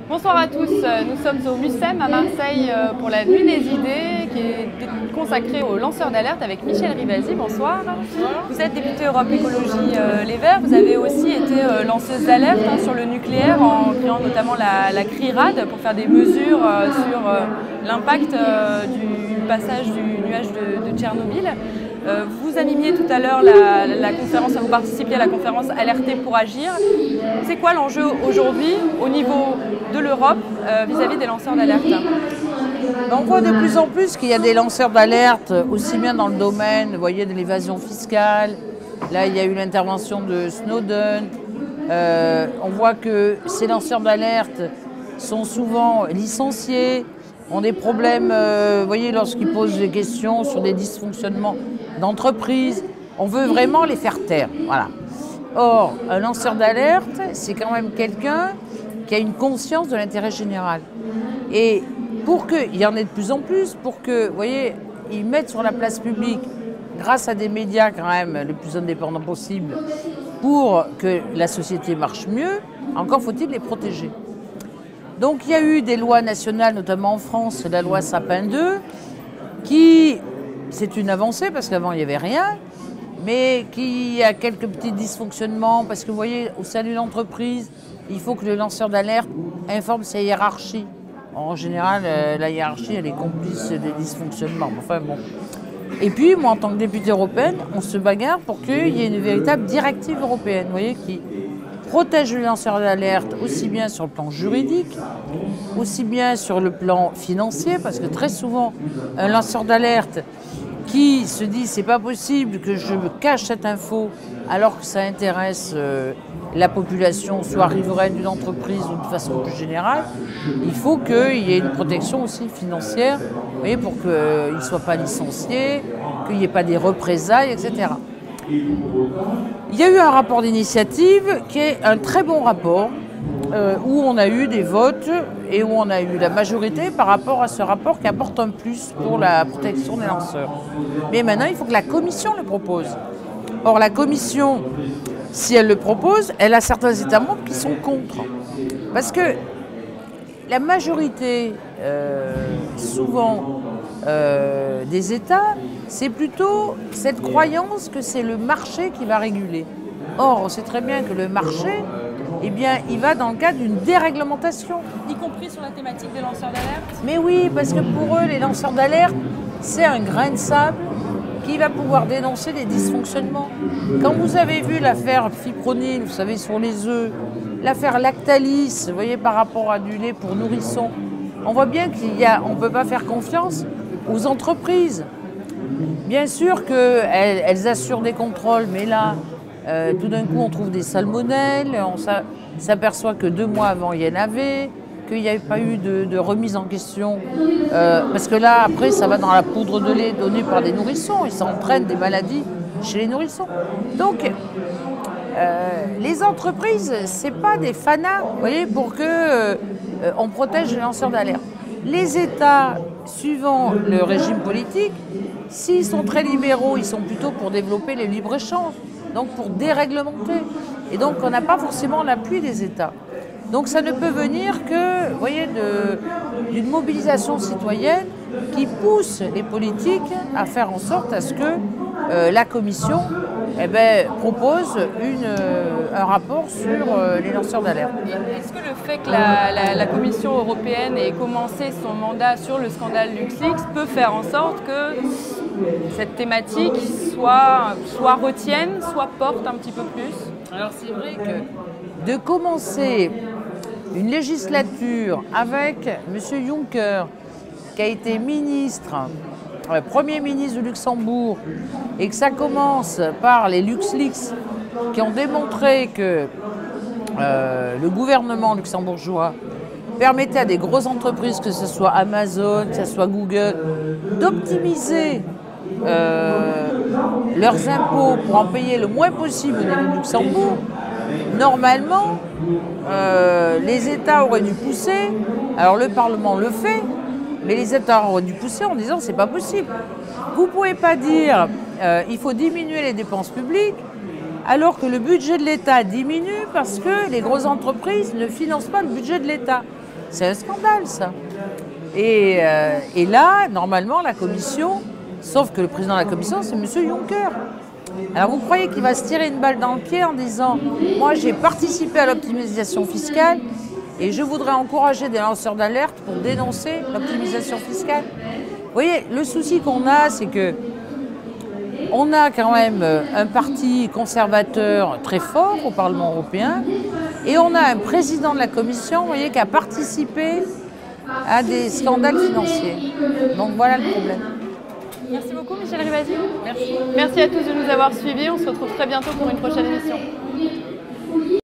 Bonsoir à tous, nous sommes au MUCEM à Marseille pour la Nuit des idées qui est consacrée aux lanceurs d'alerte avec Michel Rivasi. Bonsoir. Vous êtes député Europe Écologie Les Verts, vous avez aussi été lanceuse d'alerte sur le nucléaire en créant notamment la CRIRAD pour faire des mesures sur l'impact du passage du nuage de Tchernobyl. Vous animiez tout à l'heure la conférence, vous participiez à la conférence Alerter pour agir. C'est quoi l'enjeu aujourd'hui au niveau de l'Europe vis-à-vis des lanceurs d'alerte? On voit de plus en plus qu'il y a des lanceurs d'alerte, aussi bien dans le domaine, vous voyez, de l'évasion fiscale. Là, il y a eu l'intervention de Snowden. On voit que ces lanceurs d'alerte sont souvent licenciés, ont des problèmes, vous voyez, lorsqu'ils posent des questions sur des dysfonctionnements d'entreprise. On veut vraiment les faire taire. Voilà. Or, un lanceur d'alerte, c'est quand même quelqu'un qui a une conscience de l'intérêt général. Et pour qu'il y en ait de plus en plus, pour que, vous voyez, ils mettent sur la place publique, grâce à des médias quand même le plus indépendants possible, pour que la société marche mieux, encore faut-il les protéger. Donc il y a eu des lois nationales, notamment en France, la loi Sapin 2, qui, c'est une avancée parce qu'avant il n'y avait rien, mais qui a quelques petits dysfonctionnements, parce que vous voyez, au sein d'une entreprise, il faut que le lanceur d'alerte informe sa hiérarchie. En général, la hiérarchie, elle est complice des dysfonctionnements. Enfin bon. Et puis, moi, en tant que députée européenne, on se bagarre pour qu'il y ait une véritable directive européenne, vous voyez, qui protège le lanceur d'alerte aussi bien sur le plan juridique, aussi bien sur le plan financier, parce que très souvent, un lanceur d'alerte qui se dit c'est pas possible que je me cache cette info alors que ça intéresse la population, soit riveraine d'une entreprise ou de façon plus générale, il faut qu'il y ait une protection aussi financière, vous voyez, pour qu'il ne soit pas licencié, qu'il n'y ait pas des représailles, etc. Il y a eu un rapport d'initiative qui est un très bon rapport où on a eu des votes et où on a eu la majorité par rapport à ce rapport qui apporte un plus pour la protection des lanceurs. Mais maintenant, il faut que la Commission le propose. Or, la Commission, si elle le propose, elle a certains États membres qui sont contre. Parce que la majorité, souvent, des États, c'est plutôt cette croyance que c'est le marché qui va réguler. Or, on sait très bien que le marché, eh bien, il va dans le cadre d'une déréglementation. Y compris sur la thématique des lanceurs d'alerte? Mais oui, parce que pour eux, les lanceurs d'alerte, c'est un grain de sable qui va pouvoir dénoncer des dysfonctionnements. Quand vous avez vu l'affaire Fipronil, vous savez, sur les œufs, l'affaire Lactalis, vous voyez, par rapport à du lait pour nourrissons, on voit bien qu'on ne peut pas faire confiance aux entreprises. Bien sûr qu'elles assurent des contrôles, mais là, tout d'un coup, on trouve des salmonelles, on s'aperçoit que 2 mois avant, il y en avait, qu'il n'y avait pas eu de remise en question. Parce que là, après, ça va dans la poudre de lait donnée par des nourrissons et ça entraîne des maladies chez les nourrissons. Donc, les entreprises, ce n'est pas des fanas, vous voyez, pour qu'on protège les lanceurs d'alerte. Les États, suivant le régime politique, s'ils sont très libéraux, ils sont plutôt pour développer le libre-échange, donc pour déréglementer. Et donc on n'a pas forcément l'appui des États. Donc ça ne peut venir que, vous voyez, d'une mobilisation citoyenne qui pousse les politiques à faire en sorte à ce que la Commission propose un rapport sur les lanceurs d'alerte. Est-ce que le fait que la Commission européenne ait commencé son mandat sur le scandale LuxLeaks peut faire en sorte que cette thématique soit retienne, soit porte un petit peu plus? Alors c'est vrai que de commencer une législature avec M. Juncker, qui a été ministre, Premier ministre du Luxembourg, et que ça commence par les LuxLeaks qui ont démontré que le gouvernement luxembourgeois permettait à des grosses entreprises, que ce soit Amazon, que ce soit Google, d'optimiser leurs impôts pour en payer le moins possible au niveau du Luxembourg. Normalement, les États auraient dû pousser, alors le Parlement le fait, mais les États auraient dû pousser en disant c'est pas possible. Vous ne pouvez pas dire il faut diminuer les dépenses publiques alors que le budget de l'État diminue parce que les grosses entreprises ne financent pas le budget de l'État. C'est un scandale, ça. Et là, normalement, la Commission, sauf que le président de la Commission, c'est M. Juncker. Alors vous croyez qu'il va se tirer une balle dans le pied en disant « Moi, j'ai participé à l'optimisation fiscale et je voudrais encourager des lanceurs d'alerte pour dénoncer l'optimisation fiscale ». Vous voyez, le souci qu'on a, c'est que on a quand même un parti conservateur très fort au Parlement européen et on a un président de la Commission, vous voyez, qui a participé à des scandales financiers. Donc voilà le problème. Merci beaucoup Michel Rivasi. Merci. Merci à tous de nous avoir suivis. On se retrouve très bientôt pour une prochaine émission.